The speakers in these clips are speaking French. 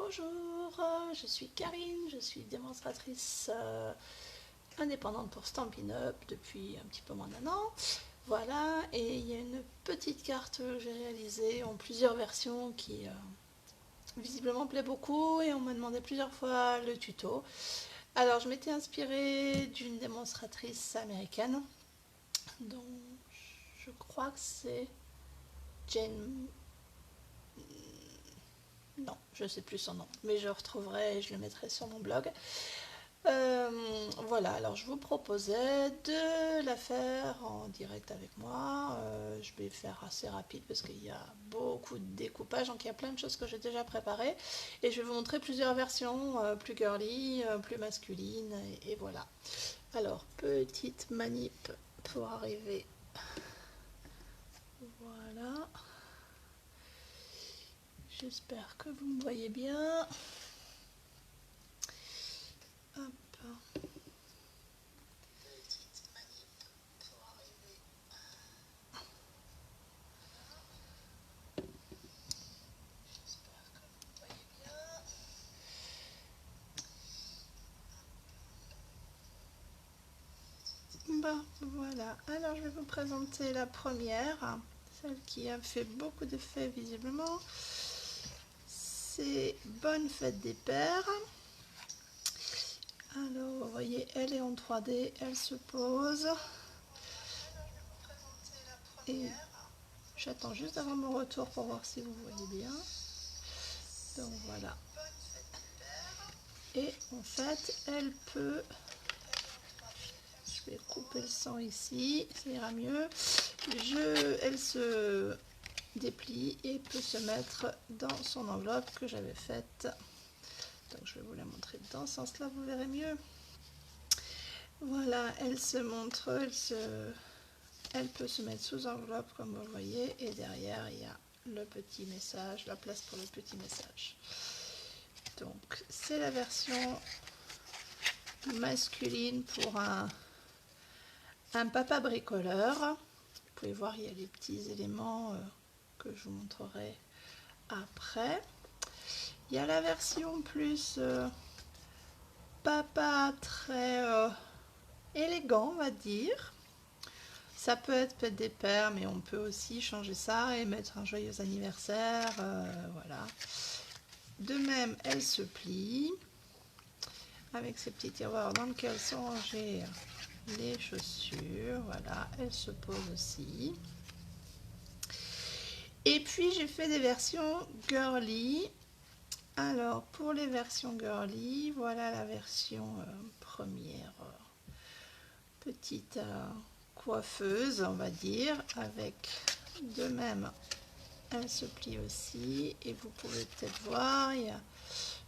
Bonjour, je suis Karine, je suis démonstratrice indépendante pour Stampin' Up depuis un petit peu moins d'1 an. Voilà, et il y a une petite carte que j'ai réalisée en plusieurs versions qui visiblement plaît beaucoup et on m'a demandé plusieurs fois le tuto. Alors je m'étais inspirée d'une démonstratrice américaine dont je crois que c'est Jane. Non, je ne sais plus son nom, mais je retrouverai et je le mettrai sur mon blog. Voilà, alors je vous proposais de la faire en direct avec moi. Je vais faire assez rapide parce qu'il y a beaucoup de découpage, donc il y a plein de choses que j'ai déjà préparées. Et je vais vous montrer plusieurs versions, plus girly, plus masculines, et voilà. Alors, petite manip pour arriver. Voilà. J'espère que vous me voyez bien. Hop. Bon, voilà. Alors, je vais vous présenter la première, celle qui a fait beaucoup d'effets visiblement. C'est Bonne fête des pères. Alors, vous voyez, elle est en 3D, elle se pose. Et j'attends juste d'avoir mon retour pour voir si vous voyez bien. Donc voilà. Et en fait, elle peut... Je vais couper le sang ici, ça ira mieux. Elle se déplie et peut se mettre dans son enveloppe que j'avais faite. Donc je vais vous la montrer dans ce sens-là, vous verrez mieux. Voilà, elle se montre, elle peut se mettre sous enveloppe comme vous voyez, et derrière il y a le petit message, la place pour le petit message. Donc c'est la version masculine pour un papa bricoleur. Vous pouvez voir, il y a les petits éléments que je vous montrerai après. Il y a la version plus papa très élégant, on va dire. Ça peut être fête des pères, mais on peut aussi changer ça et mettre un joyeux anniversaire. Voilà. De même, elle se plie avec ces petits tiroirs dans lesquels sont rangées les chaussures. Voilà, elle se pose aussi. Et puis j'ai fait des versions girly. Alors pour les versions girly, voilà la version première petite coiffeuse, on va dire, avec de même elle se plie aussi et vous pouvez peut-être voir, il y a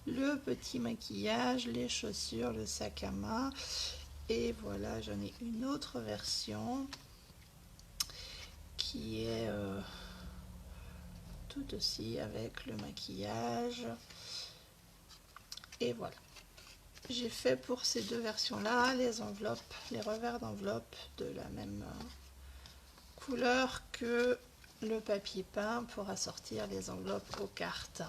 le petit maquillage, les chaussures, le sac à main. Et voilà, j'en ai une autre version qui est tout aussi avec le maquillage. Et voilà. J'ai fait pour ces deux versions-là les enveloppes, les revers d'enveloppe de la même couleur que le papier peint pour assortir les enveloppes aux cartes.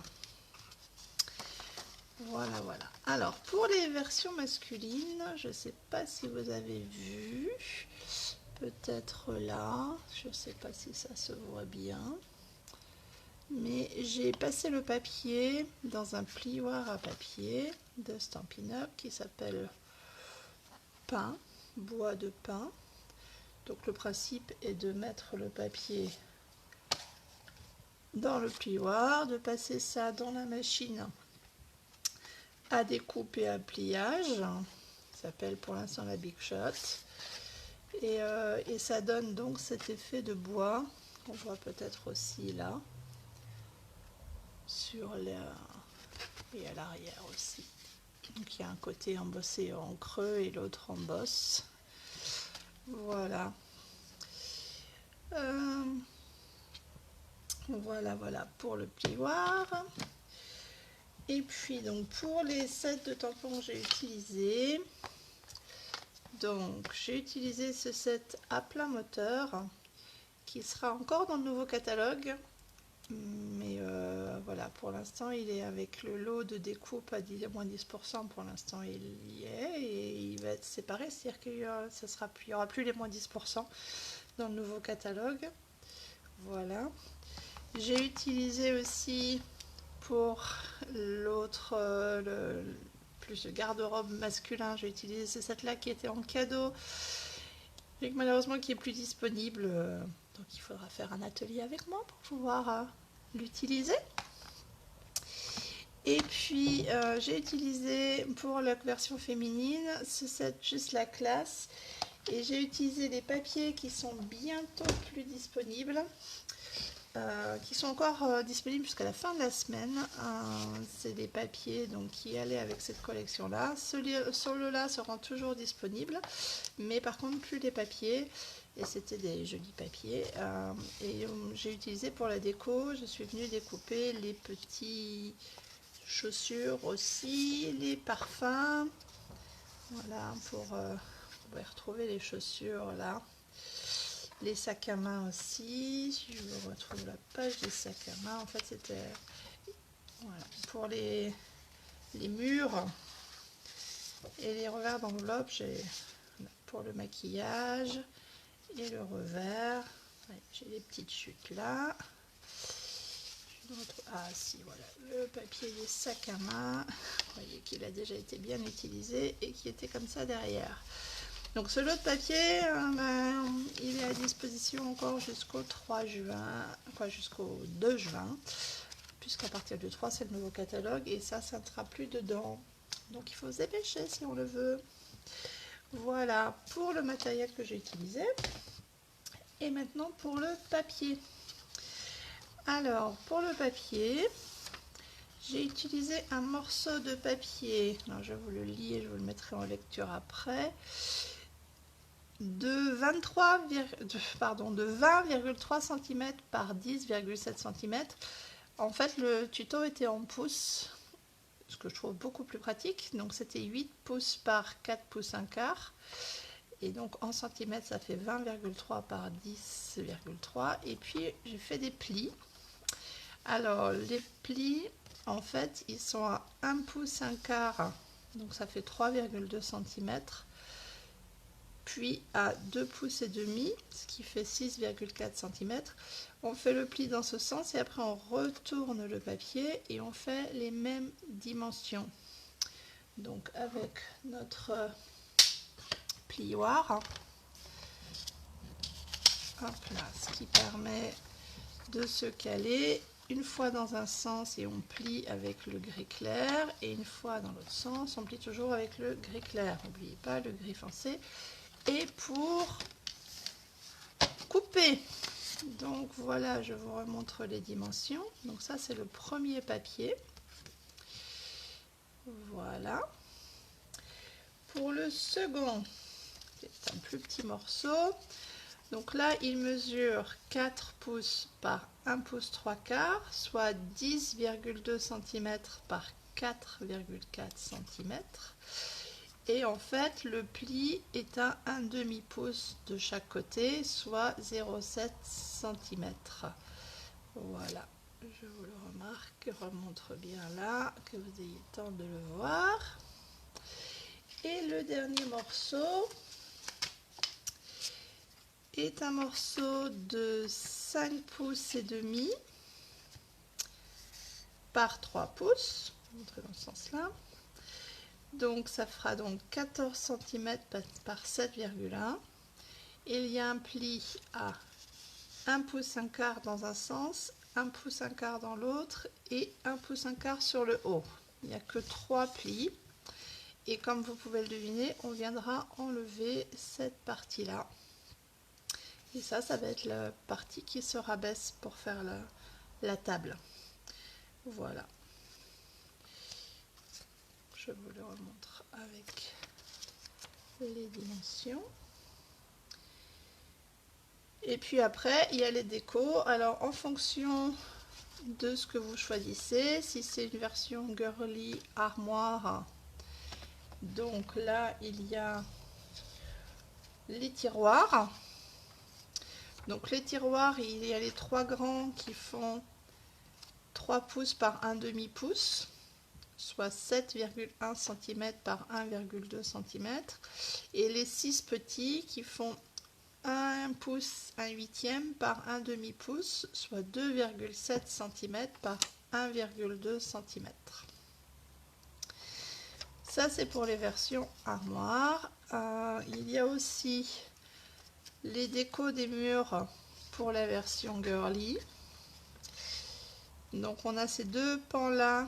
Voilà, voilà. Alors, pour les versions masculines, je ne sais pas si vous avez vu, peut-être là, je ne sais pas si ça se voit bien, mais j'ai passé le papier dans un plioir à papier de Stampin' Up qui s'appelle Pin, bois de pin. Donc le principe est de mettre le papier dans le plioir, de passer ça dans la machine à découpe et à pliage, ça s'appelle pour l'instant la Big Shot, et ça donne donc cet effet de bois qu'on voit peut-être aussi là, sur et à l'arrière aussi. Donc il y a un côté embossé en creux et l'autre en bosse. Voilà. Voilà pour le plioir. Et puis donc pour les sets de tampons j'ai utilisé, j'ai utilisé ce set à plein moteur qui sera encore dans le nouveau catalogue, mais voilà, voilà, pour l'instant il est avec le lot de découpe à moins 10%, pour l'instant il y est, et il va être séparé, c'est-à-dire qu'il n'y aura plus les moins 10% dans le nouveau catalogue. Voilà. J'ai utilisé aussi pour l'autre, plus le garde-robe masculin, j'ai utilisé cette là qui était en cadeau, et malheureusement qui est plus disponible, donc il faudra faire un atelier avec moi pour pouvoir l'utiliser. Et puis j'ai utilisé pour la version féminine ce set Juste la classe, et j'ai utilisé des papiers qui sont bientôt plus disponibles, qui sont encore disponibles jusqu'à la fin de la semaine. C'est des papiers donc, qui allaient avec cette collection là. Ceux-là seront toujours disponibles, mais par contre plus les papiers, et c'était des jolis papiers. Et j'ai utilisé pour la déco, je suis venue découper les petits chaussures aussi, les parfums, voilà, pour vous pouvez retrouver les chaussures là, les sacs à main aussi. Si je vous retrouve la page des sacs à main, en fait c'était voilà, pour les murs et les revers d'enveloppe. J'ai pour le maquillage et le revers, ouais, j'ai les petites chutes là. Ah si, voilà, le papier des sacs à main, vous voyez qu'il a déjà été bien utilisé et qui était comme ça derrière. Donc ce lot de papier, il est à disposition encore jusqu'au 3 juin, quoi, jusqu'au 2 juin, puisqu'à partir du 3 c'est le nouveau catalogue, et ça ne sera plus dedans. Donc il faut se dépêcher si on le veut. Voilà pour le matériel que j'ai utilisé. Et maintenant pour le papier. Alors, pour le papier, j'ai utilisé un morceau de papier, alors je vous le lis et je vous le mettrai en lecture après, de 20,3 cm par 10,7 cm. En fait, le tuto était en pouces, ce que je trouve beaucoup plus pratique. Donc, c'était 8 pouces par 4 pouces un quart. Et donc, en centimètres, ça fait 20,3 par 10,3. Et puis, j'ai fait des plis. Alors, les plis, en fait, ils sont à 1 pouce un quart, donc ça fait 3,2 cm, puis à 2 pouces et demi, ce qui fait 6,4 cm. On fait le pli dans ce sens et après on retourne le papier et on fait les mêmes dimensions. Donc avec notre plioir, hop là, ce qui permet de se caler une fois dans un sens et on plie avec le gris clair, et une fois dans l'autre sens on plie toujours avec le gris clair, n'oubliez pas le gris foncé. Et pour couper, donc voilà, je vous remontre les dimensions. Donc ça c'est le premier papier, voilà. Pour le second, c'est un plus petit morceau. Donc là, il mesure 4 pouces par 1 pouce 3 quarts, soit 10,2 cm par 4,4 cm. Et en fait, le pli est à 1 demi-pouce de chaque côté, soit 0,7 cm. Voilà, je vous le remontre bien là, que vous ayez le temps de le voir. Et le dernier morceau est un morceau de 5 pouces et demi par 3 pouces, montrer dans ce sens là, donc ça fera donc 14 cm par 7,1. Il y a un pli à 1 pouce un quart dans un sens, 1 pouce un quart dans l'autre et 1 pouce un quart sur le haut. Il n'y a que 3 plis, et comme vous pouvez le deviner, on viendra enlever cette partie là. Et ça va être la partie qui se rabaisse pour faire la table. Voilà. Je vous le remontre avec les dimensions. Et puis après, il y a les décos. Alors, en fonction de ce que vous choisissez, si c'est une version girly armoire, donc là, il y a les tiroirs. Donc les tiroirs, il y a les 3 grands qui font 3 pouces par 1 demi-pouce, soit 7,1 cm par 1,2 cm, et les 6 petits qui font 1 pouce 1 huitième par 1 demi-pouce, soit 2,7 cm par 1,2 cm. Ça c'est pour les versions armoire. Il y a aussi les décos des murs pour la version girly. Donc on a ces deux pans là,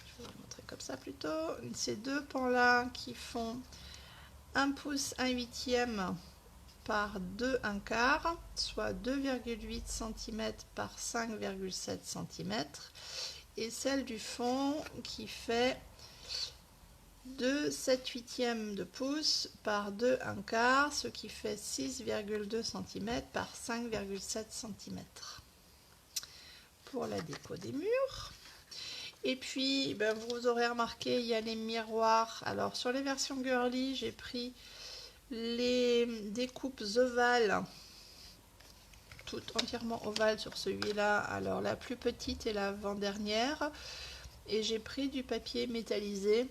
je vais vous montrer comme ça plutôt, ces deux pans là qui font 1 pouce 1 huitième par 2 1 quart, soit 2,8 cm par 5,7 cm, et celle du fond qui fait 2 7 huitièmes de pouce par 2 1 quart, ce qui fait 6,2 cm par 5,7 cm pour la déco des murs. Et puis ben, vous aurez remarqué, il y a les miroirs. Alors sur les versions girly, j'ai pris les découpes ovales, toutes entièrement ovales sur celui-là. Alors la plus petite est l'avant-dernière, et j'ai pris du papier métallisé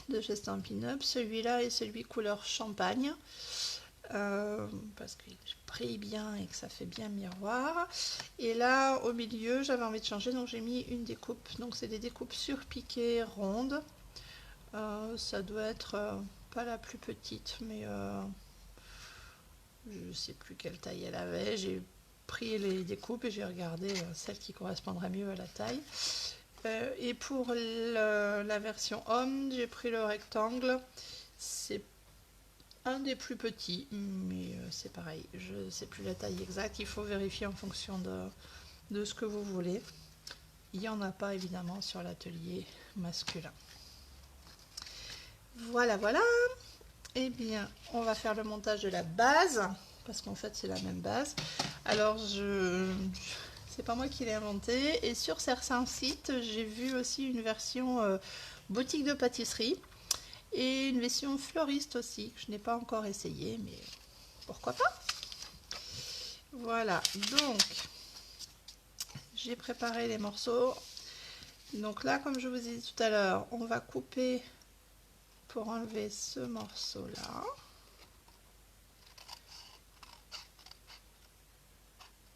de chez Stampin' Up. Celui-là est celui couleur champagne, parce qu'il brille bien et que ça fait bien miroir. Et là au milieu j'avais envie de changer, donc j'ai mis une découpe. Donc c'est des découpes surpiquées rondes. Ça doit être pas la plus petite, mais je sais plus quelle taille elle avait. J'ai pris les découpes et j'ai regardé celle qui correspondrait mieux à la taille. Et pour la version homme, j'ai pris le rectangle. C'est un des plus petits, mais c'est pareil, je ne sais plus la taille exacte. Il faut vérifier en fonction de ce que vous voulez. Il n'y en a pas évidemment sur l'atelier masculin. Voilà, voilà. Eh bien, on va faire le montage de la base, parce qu'en fait c'est la même base. Alors c'est pas moi qui l'ai inventé, et sur certains sites j'ai vu aussi une version boutique de pâtisserie et une version fleuriste aussi, que je n'ai pas encore essayé, mais pourquoi pas. Voilà, donc j'ai préparé les morceaux. Donc là, comme je vous ai dit tout à l'heure, on va couper pour enlever ce morceau là.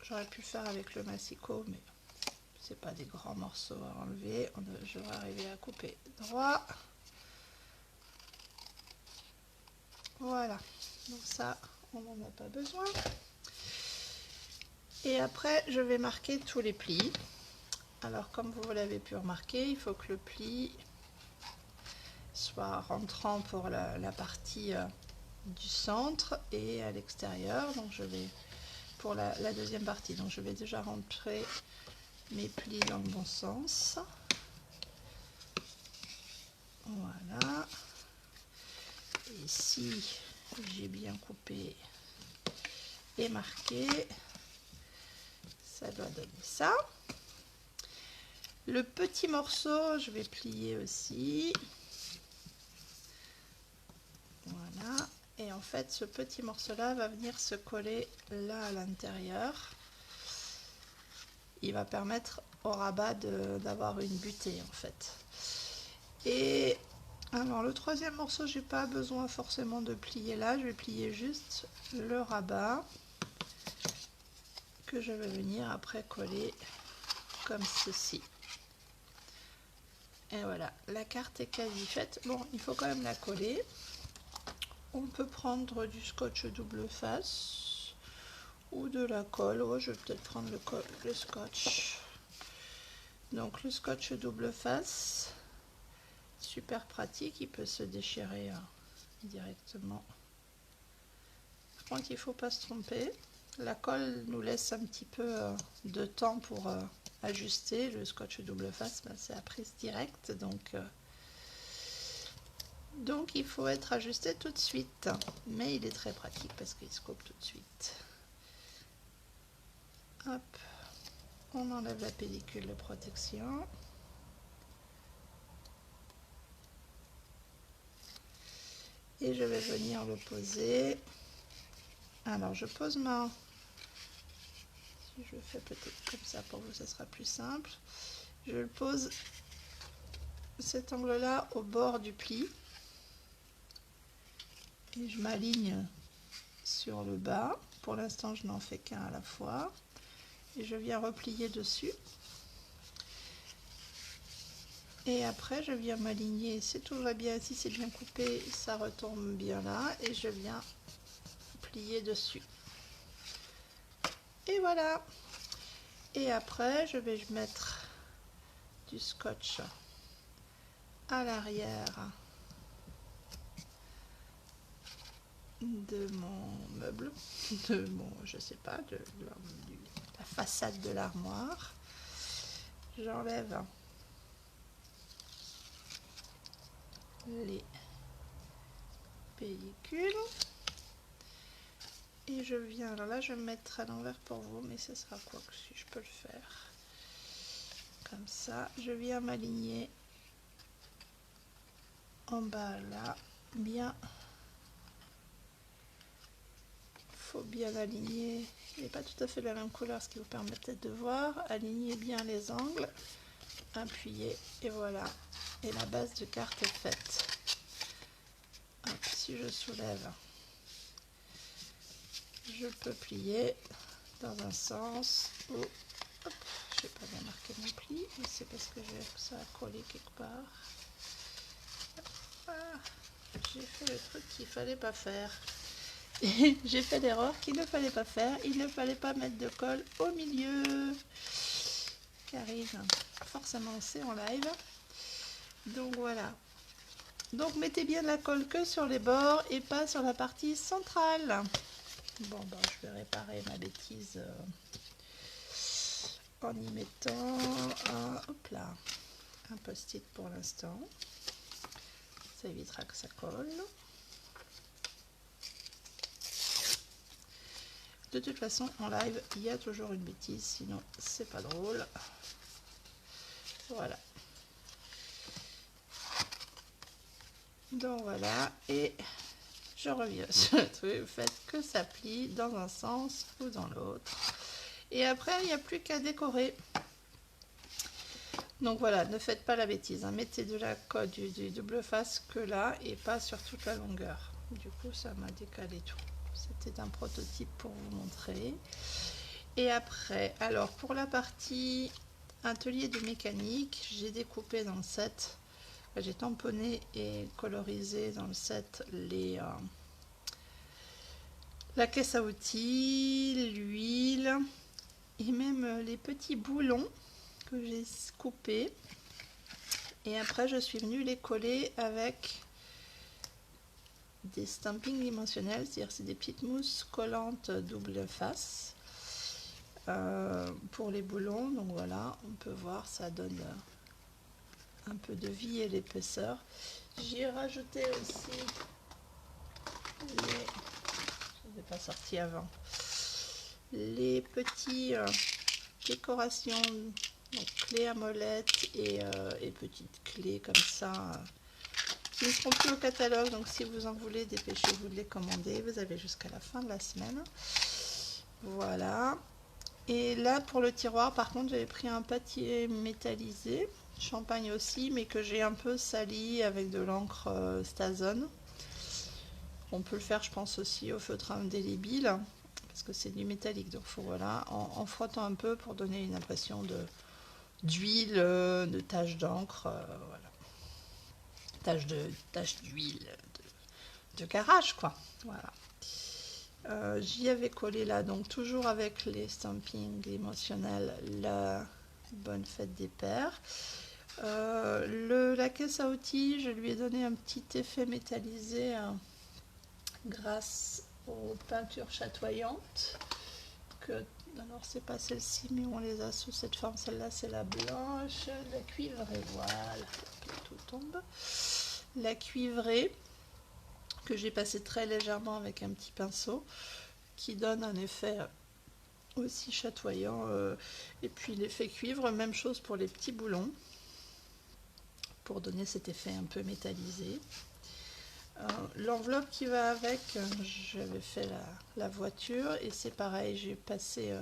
J'aurais pu faire avec le massicot, mais c'est pas des grands morceaux à enlever. Je vais arriver à couper droit. Voilà, donc ça on n'en a pas besoin. Et après je vais marquer tous les plis. Alors comme vous l'avez pu remarquer, il faut que le pli soit rentrant pour la partie du centre et à l'extérieur. Donc je vais pour la deuxième partie, donc je vais déjà rentrer mes plis dans le bon sens. Voilà. Et ici j'ai bien coupé et marqué, ça doit donner ça. Le petit morceau je vais plier aussi. Voilà. Et en fait ce petit morceau là va venir se coller là à l'intérieur. Il va permettre au rabat d'avoir une butée en fait. Et alors le troisième morceau, j'ai pas besoin forcément de plier là, je vais plier juste le rabat que je vais venir après coller comme ceci. Et voilà, la carte est quasi faite. Bon, il faut quand même la coller. On peut prendre du scotch double face ou de la colle. Oh, je vais peut-être prendre le scotch. Donc le scotch double face, super pratique, il peut se déchirer directement. Par contre, il ne faut pas se tromper. La colle nous laisse un petit peu de temps pour ajuster. Le scotch double face, ben, c'est à prise directe, donc il faut être ajusté tout de suite. Mais il est très pratique parce qu'il se coupe tout de suite. Hop, on enlève la pellicule de protection. Et je vais venir le poser. Alors je pose Je fais peut-être comme ça pour vous, ça sera plus simple. Je le pose cet angle-là au bord du pli. Et je m'aligne sur le bas. Pour l'instant, je n'en fais qu'un à la fois. Et je viens replier dessus. Et après, je viens m'aligner. Si tout va bien, si c'est bien coupé, ça retombe bien là. Et je viens plier dessus. Et voilà. Et après, je vais mettre du scotch à l'arrière de mon meuble, de mon, je sais pas, de la façade de l'armoire. J'enlève les pellicules et je viens, alors là je vais mettre à l'envers pour vous, mais ce sera quoi que si je peux le faire comme ça. Je viens m'aligner en bas là, bien, faut bien aligner, il n'est pas tout à fait la même couleur, ce qui vous permet peut-être de voir. Aligner bien les angles, appuyer et voilà, et la base de carte est faite. Hop, si je soulève, je peux plier dans un sens ou, hop, je n'ai pas bien marqué mon pli, mais c'est parce que j'ai ça à coller quelque part. Ah, j'ai fait le truc qu'il fallait pas faire. J'ai fait l'erreur qu'il ne fallait pas faire. Il ne fallait pas mettre de colle au milieu. Karine, forcément c'est en live. Donc voilà. Donc mettez bien de la colle que sur les bords et pas sur la partie centrale. Bon, ben, je vais réparer ma bêtise en y mettant hop là, un post-it pour l'instant. Ça évitera que ça colle. De toute façon, en live, il y a toujours une bêtise, sinon c'est pas drôle. Voilà. Donc voilà, et je reviens sur le truc. Faites que ça plie dans un sens ou dans l'autre. Et après, il n'y a plus qu'à décorer. Donc voilà, ne faites pas la bêtise. Hein. Mettez de la colle du double face que là et pas sur toute la longueur. Du coup, ça m'a décalé tout. C'était un prototype pour vous montrer. Et après, alors pour la partie atelier de mécanique, j'ai découpé dans le set, j'ai tamponné et colorisé dans le set la caisse à outils, l'huile et même les petits boulons que j'ai coupés. Et après, je suis venue les coller avec des stampings dimensionnels, c'est-à-dire c'est des petites mousses collantes double face pour les boulons. Donc voilà, on peut voir, ça donne un peu de vie et l'épaisseur. J'y ai rajouté aussi les, je n'ai pas sorti avant, les petits décorations, donc clés à molette et petites clés comme ça qui ne seront plus au catalogue. Donc si vous en voulez, dépêchez-vous de les commander, vous avez jusqu'à la fin de la semaine. Voilà. Et là pour le tiroir, par contre, j'avais pris un papier métallisé, champagne aussi, mais que j'ai un peu sali avec de l'encre Stazone. On peut le faire, je pense, aussi au feutre indélébile parce que c'est du métallique, donc faut, voilà, en frottant un peu pour donner une impression d'huile, de taches d'encre, voilà, taches d'huile de garage, quoi. Voilà. J'y avais collé là, donc toujours avec les stampings émotionnels, la bonne fête des pères. La caisse à outils, je lui ai donné un petit effet métallisé grâce aux peintures chatoyantes. Alors c'est pas celle-ci, mais on les a sous cette forme. Celle-là c'est la blanche, la cuivrée, voilà, tout tombe. La cuivrée que j'ai passé très légèrement avec un petit pinceau qui donne un effet aussi chatoyant. Et puis l'effet cuivre, même chose pour les petits boulons pour donner cet effet un peu métallisé. L'enveloppe qui va avec, j'avais fait la voiture et c'est pareil, j'ai passé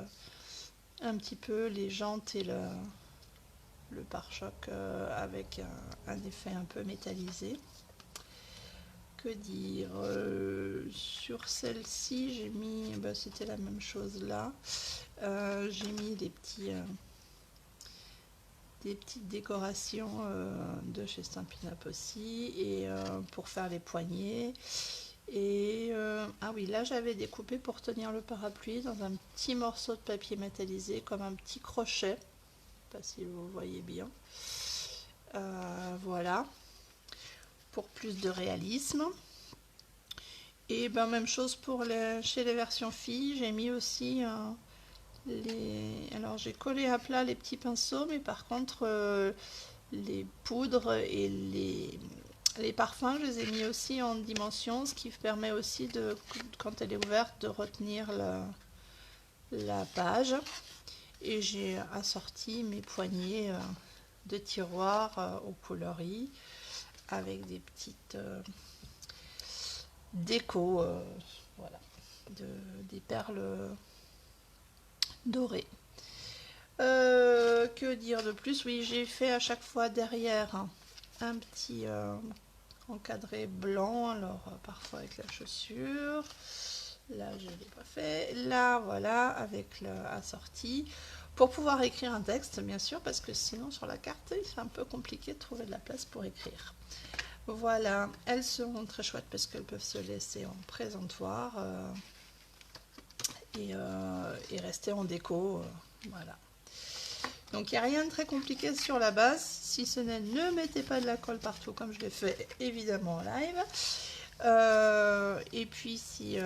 un petit peu les jantes et le pare-choc avec un effet un peu métallisé. Que dire, sur celle-ci, j'ai mis, bah, c'était la même chose là. J'ai mis des petites décorations de chez Stampin' Up aussi, et pour faire les poignées. Et ah oui, là j'avais découpé pour tenir le parapluie dans un petit morceau de papier métallisé, comme un petit crochet. Je sais pas si vous voyez bien. Voilà, pour plus de réalisme. Et ben même chose pour chez les versions filles, j'ai mis aussi alors j'ai collé à plat les petits pinceaux, mais par contre les poudres et les parfums, je les ai mis aussi en dimension, ce qui permet aussi de, quand elle est ouverte, de retenir la page. Et j'ai assorti mes poignées de tiroirs au coloris avec des petites déco, voilà, des perles dorées. Que dire de plus? Oui, j'ai fait à chaque fois derrière un petit encadré blanc, alors parfois avec la chaussure. Là, je ne l'ai pas fait. Là, voilà, avec l'assorti. Pour pouvoir écrire un texte, bien sûr, parce que sinon, sur la carte, c'est un peu compliqué de trouver de la place pour écrire. Voilà, elles seront très chouettes parce qu'elles peuvent se laisser en présentoir et rester en déco. Voilà. Donc il n'y a rien de très compliqué sur la base, si ce n'est ne mettez pas de la colle partout comme je l'ai fait évidemment en live. Et puis si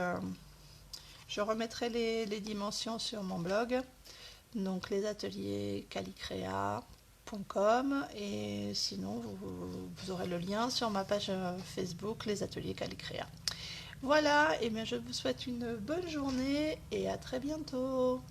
je remettrai les dimensions sur mon blog, donc les ateliers calicrea.com, et sinon vous aurez le lien sur ma page Facebook, les ateliers Calicrea. Voilà, et bien je vous souhaite une bonne journée et à très bientôt.